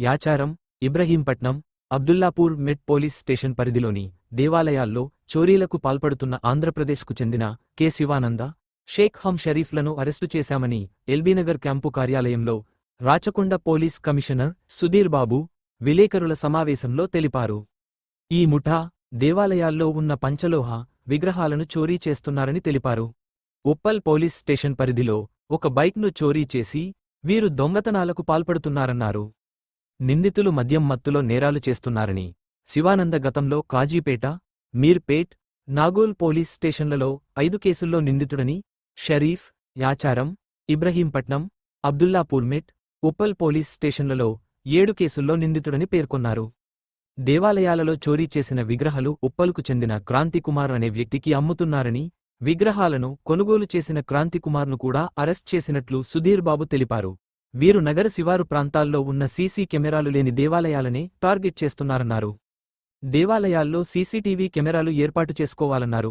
Yacharam, Ibrahimpatnam, Abdullapur Met police station పరిధిలోని దేవాలయాల్లో చోరీలకు పాల్పడుతున్న ఆంధ్రప్రదేశ్కు చెందిన కె శివానంద, షేక్ హమ్ షరీఫ్లను అరెస్టు చేశామని ఎల్బీనగర్ క్యాంపు కార్యాలయంలో రాచకొండ పోలీస్ కమిషనర్ సుధీర్ బాబు విలేకరుల సమావేశంలో తెలిపారు. ఈ ముఠా దేవాలయాల్లో ఉన్న పంచలోహ విగ్రహాలను చోరీ చేస్తున్నారని తెలిపారు. ఉప్పల్ పోలీస్ స్టేషన్ పరిధిలో ఒక బైక్ను చోరీ చేసి వీరు దొంగతనాలకు పాల్పడుతున్నారన్నారు. నిందితులు మద్యం మత్తులో నేరాలు చేస్తున్నారని, శివానంద గతంలో కాజీపేట, మీర్పేట్, నాగోల్ పోలీస్ స్టేషన్లలో 5 కేసుల్లో నిందితుడని, షరీఫ్, యాచారం, ఇబ్రహీంపట్నం, అబ్దుల్లాపూర్మెట్, ఉప్పల్ పోలీస్ స్టేషన్లలో 7 కేసుల్లో నిందితుడని పేర్కొన్నారు. దేవాలయాలలో చోరీ చేసిన విగ్రహాలు ఉప్పల్కు చెందిన క్రాంతికుమార్ అనే వ్యక్తికి అమ్ముతున్నారని, విగ్రహాలను కొనుగోలు చేసిన క్రాంతికుమార్ను కూడా అరెస్ట్ చేసినట్లు సుధీర్ బాబు తెలిపారు. వీరు నగర శివారు ప్రాంతాల్లో ఉన్న సీసీ కెమెరాలు లేని దేవాలయాలనే టార్గెట్ చేస్తున్నారన్నారు. దేవాలయాల్లో సీసీటీవీ కెమెరాలు ఏర్పాటు చేసుకోవాలన్నారు.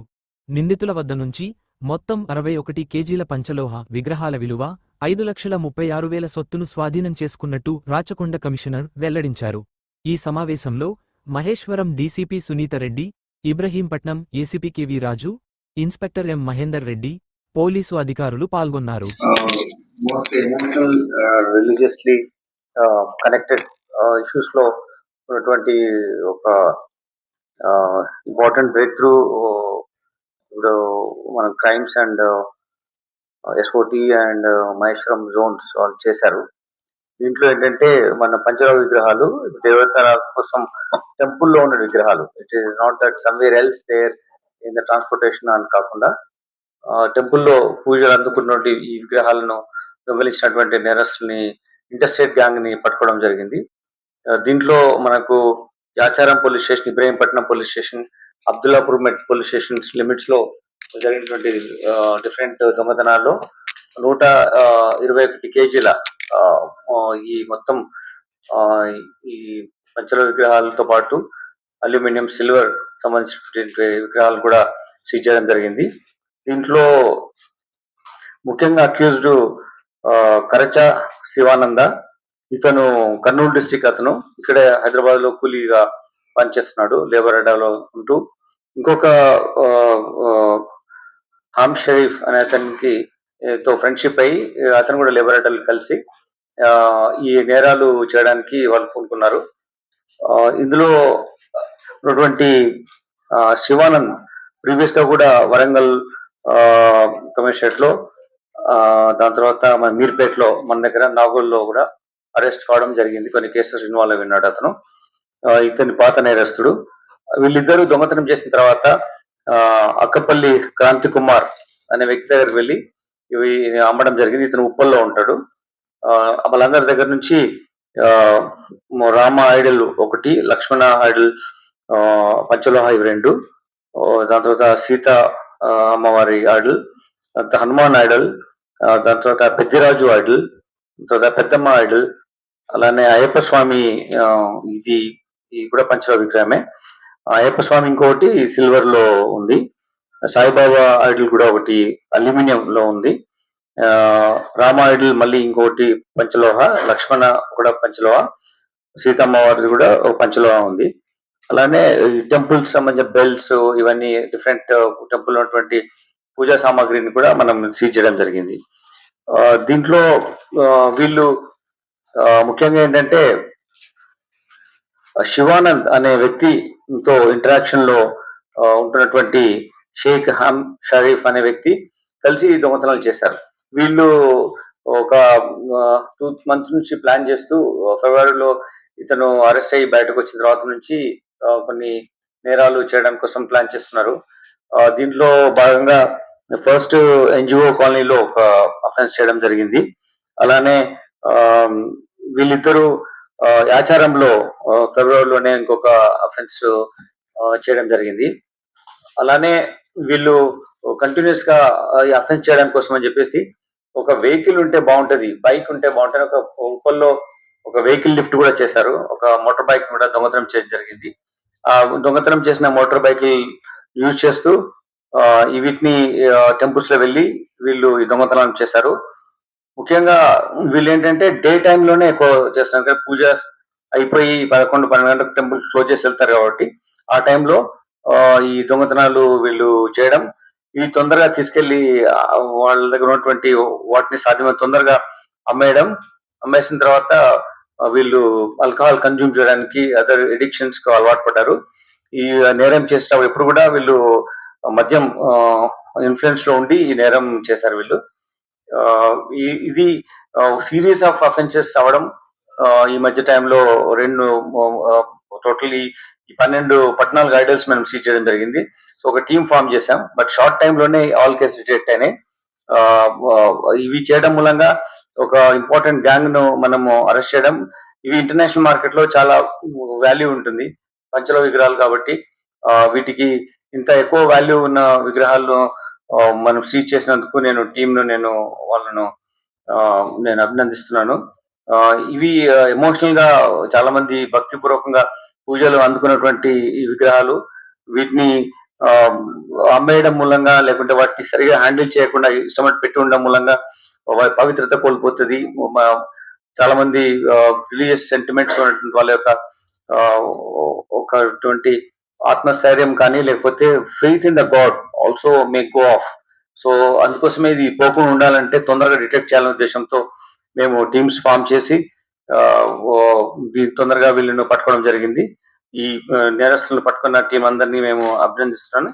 నిందితుల వద్ద నుంచి మొత్తం 61 కేజీల పంచలోహ విగ్రహాల విలువ 5,36,000 సొత్తును స్వాధీనం చేసుకున్నట్టు రాచకొండ కమిషనర్ వెల్లడించారు. ఈ సమావేశంలో Maheshwaram DCP Sunitha Reddy, Ibrahimpatnam ACP K V Raju, inspector M Mahender Reddy, police అధికారులు పాల్గొన్నారు. most emotional, religiously connected issues లో ఉన్నటువంటి ఒక ఇంపార్టెంట్ బ్రేక్ త్రూ ఇప్పుడు మన crimes and SOT and Maheshwaram zones వాళ్ళు చేశారు. దీంట్లో ఏంటంటే మన పంచలోహ విగ్రహాలు దేవతల కోసం టెంపుల్లో ఉన్న విగ్రహాలు, it is not that somewhere else there in the transportation అని కాకుండా టెంపుల్లో పూజలు అందుకున్నటువంటి ఈ విగ్రహాలను దొంగలించినటువంటి నేరస్తుల్ని ఇంటర్స్టేట్ గ్యాంగ్ ని పట్టుకోవడం జరిగింది. దీంట్లో మనకు Yacharam police station, Ibrahimpatnam police station, Abdullapur Met police station limits లో జరిగినటువంటి డిఫరెంట్ దొంగతనాల్లో 121 కేజీల ఈ మొత్తం ఈ పంచలోహ విగ్రహాలతో పాటు అల్యూమినియం, సిల్వర్ సంబంధించిన విగ్రహాలు కూడా సీజ్ చేయడం జరిగింది. దీంట్లో ముఖ్యంగా అక్యూజ్డ్ కరచ శివానంద, ఇతను కర్నూలు డిస్టిక్, అతను ఇక్కడే హైదరాబాద్ లో కూలీగా పనిచేస్తున్నాడు, లేబర్ అడ్డాలో ఉంటూ. ఇంకొక హామ్ షరీఫ్ అనే అతనికి తో ఫ్రెండ్షిప్ అయ్యి అతను కూడా లేబర్ అడ్డాలు కలిసి ఈ నేరాలు చేయడానికి వాళ్ళు పూనుకున్నారు. ఇందులో ఉన్నటువంటి శివానంద్ ప్రీవియస్ గా కూడా వరంగల్ కమిషనరేట్ లో, దాని తర్వాత మన మీర్పేట్ లో, మన దగ్గర నాగోల్లో కూడా అరెస్ట్ కావడం జరిగింది. కొన్ని కేసెస్ ఇన్వాల్వ్ అయినాడు అతను. ఇతని పాత నేరస్తుడు. వీళ్ళిద్దరూ దొంగతనం చేసిన తర్వాత అక్కపల్లి క్రాంతి కుమార్ అనే వ్యక్తి దగ్గరికి వెళ్ళి ఇవి అమ్మడం జరిగింది. ఇతను ఉప్పల్లో ఉంటాడు. వాళ్ళందరి దగ్గర నుంచి రామ ఐడల్ 1, లక్ష్మణ ఐడల్ పంచలోహ ఇవి 2, దాని తర్వాత సీత అమ్మవారి ఐడల్, తర్వాత హనుమాన్ ఐడల్, దాని తర్వాత పెద్దిరాజు ఐడల్, తర్వాత పెద్దమ్మ ఐడల్, అలానే అయ్యప్ప స్వామి ఇది కూడా పంచలోహ విగ్రహమే. అయ్యప్ప స్వామి ఇంకొకటి సిల్వర్ లో ఉంది. సాయిబాబా ఐడల్ కూడా ఒకటి అల్యూమినియం లో ఉంది. రామ ఐడల్ మళ్ళీ ఇంకొకటి పంచలోహ, లక్ష్మణ కూడా పంచలోహ, సీతమ్మవారిది కూడా ఒక పంచలోహ ఉంది. అలానే టెంపుల్ కి సంబంధించిన బెల్స్, ఇవన్నీ డిఫరెంట్ టెంపుల్ ఉన్నటువంటి పూజా సామాగ్రిని కూడా మనం సీజ్ చేయడం జరిగింది. దీంట్లో వీళ్ళు ముఖ్యంగా ఏంటంటే శివానంద్ అనే వ్యక్తితో ఇంటరాక్షన్ లో ఉంటున్నటువంటి షేక్ హమ్ షరీఫ్ అనే వ్యక్తి కలిసి దొంగతనాలు చేశారు. వీళ్ళు ఒక 2 months నుంచి ప్లాన్ చేస్తూ ఫిబ్రవరిలో ఇతను అరెస్ట్ అయ్యి బయటకు వచ్చిన తర్వాత నుంచి కొన్ని నేరాలు చేయడం కోసం ప్లాన్ చేస్తున్నారు. దీంట్లో భాగంగా ఫస్ట్ ఎన్జిఓ కాలనీలో ఒక అఫెన్స్ చేయడం జరిగింది. అలానే వీళ్ళిద్దరూ యాచారంలో ఫిబ్రవరిలోనే ఇంకొక అఫెన్స్ చేయడం జరిగింది. అలానే వీళ్ళు కంటిన్యూస్ గా ఈ అఫెన్స్ చేయడం కోసం అని చెప్పేసి ఒక వెహికల్ ఉంటే బాగుంటది, బైక్ ఉంటే బాగుంటుంది, ఒక ఉప్పల్లో ఒక వెహికల్ లిఫ్ట్ కూడా చేశారు. ఒక మోటార్ బైక్ కూడా దొంగతనం చేయడం జరిగింది. ఆ దొంగతనం చేసిన మోటార్ బైక్ యూజ్ చేస్తూ వీటిని టెంపుల్స్ లో వెళ్ళి వీళ్ళు ఈ దొంగతనం చేశారు. ముఖ్యంగా వీళ్ళు ఏంటంటే డే టైమ్ లోనే ఎక్కువ చేస్తున్నారు. పూజ అయిపోయి 11, 12 గంటలకు టెంపుల్ క్లోజ్ చేసి వెళ్తారు కాబట్టి ఆ టైంలో ఈ దొంగతనాలు వీళ్ళు చేయడం, ఇవి తొందరగా తీసుకెళ్లి వాళ్ళ దగ్గర ఉన్నటువంటి వాటిని సాధ్యమైనంత తొందరగా అమ్మేయడం, అమ్మేసిన తర్వాత వీళ్ళు ఆల్కహాల్ కన్జ్యూమ్ చేయడానికి అదర్ ఎడిక్షన్స్ కు అలవాటు పడ్డారు. ఈ నేరం చేసేటప్పుడు ఎప్పుడు కూడా వీళ్ళు మద్యం ఇన్ఫ్లుయెన్స్ లో ఉండి ఈ నేరం చేశారు వీళ్ళు. ఇది సీరీస్ ఆఫ్ అఫెన్సెస్ అవ్వడం ఈ మధ్య టైంలో 2 టోటల్ ఈ 14 ఐడల్స్ మనం సీజ్ చేయడం జరిగింది. సో ఒక టీమ్ ఫామ్ చేశాం. బట్ షార్ట్ టైమ్ లోనే ఆల్ కేసెస్ డిటెక్ట్ అయినాయి. ఇవి చేయడం మూలంగా ఒక ఇంపార్టెంట్ గ్యాంగ్ ను మనము అరెస్ట్ చేయడం. ఇవి ఇంటర్నేషనల్ మార్కెట్ లో చాలా వాల్యూ ఉంటుంది. పంచల విగ్రహాలు కాబట్టి వీటికి ఇంత ఎక్కువ వాల్యూ ఉన్న విగ్రహాలను మనం సీజ్ చేసినందుకు నేను టీమ్ ను వాళ్ళను నేను అభినందిస్తున్నాను. ఇవి ఎమోషనల్ గా చాలా మంది భక్తిపూర్వకంగా పూజలు అందుకున్నటువంటి ఈ విగ్రహాలు. వీటిని అమ్మేయడం మూలంగా లేకుంటే వాటిని సరిగా హ్యాండిల్ చేయకుండా ఇష్టమట్టు పెట్టి ఉండడం మూలంగా పవిత్రత కోల్పోతుంది. చాలా మంది రిలీజియస్ సెంటిమెంట్స్ ఉన్నటువంటి వాళ్ళ యొక్క ఒకటువంటి ఆత్మస్థైర్యం కానీ లేకపోతే faith in the God also may go of. So అందుకోసమే ఇది పోకుండా ఉండాలంటే తొందరగా డిటెక్ట్ చేయాలనే ఉద్దేశంతో మేము టీమ్స్ ఫామ్ చేసి తొందరగా వీళ్ళను పట్టుకోవడం జరిగింది. ఈ నేరస్తులను పట్టుకున్న టీం అందరినీ మేము అభినందిస్తున్నాను.